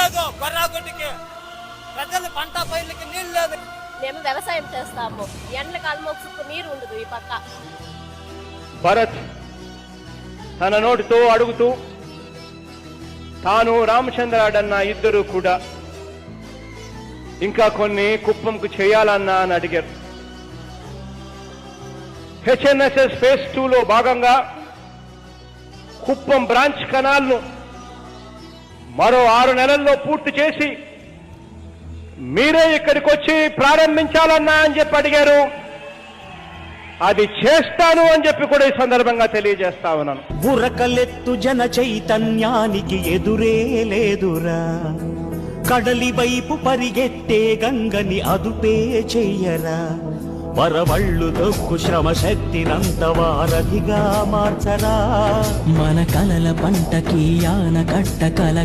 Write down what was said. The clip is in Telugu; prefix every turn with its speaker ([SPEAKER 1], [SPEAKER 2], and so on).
[SPEAKER 1] లేదు, గొర్రాగుడ్డికి ప్రజలు పంట పైర్లకి నీళ్ళు లేదు.
[SPEAKER 2] మేము వ్యవసాయం చేస్తాము, ఎండ్ల కాలంలో సుక్కు నీరు ఉండదు. ఈ పక్క
[SPEAKER 3] భరత్ తన నోటితో అడుగుతూ తాను రామచంద్రాడన్న ఇద్దరు కూడా ఇంకా కొన్ని కుప్పంకు చేయాలన్నా అని అడిగారు. హెచ్ఎన్ఎస్ఎస్ ఫేజ్ 2లో భాగంగా కుప్పం బ్రాంచ్ కెనాల్ను మరో 6 నెలల్లో పూర్తి చేసి మీరే ఇక్కడికి వచ్చి ప్రారంభించాలన్నా అని చెప్పి అడిగారు. అది చేస్తాను అని చెప్పి కూడా ఈ సందర్భంగా తెలియజేస్తా ఉన్నాను.
[SPEAKER 4] ఉరకలెత్తు జన చైతన్యానికి ఎదురే లేదురా, కడలి వైపు పరిగెత్తే గంగని అదుపే చెయ్యరా, వరవళ్ళు దొక్కు శ్రమ శక్తినంత వారధిగా మార్చరా,
[SPEAKER 5] మన కలల పంటకి ఆనకట్ట కల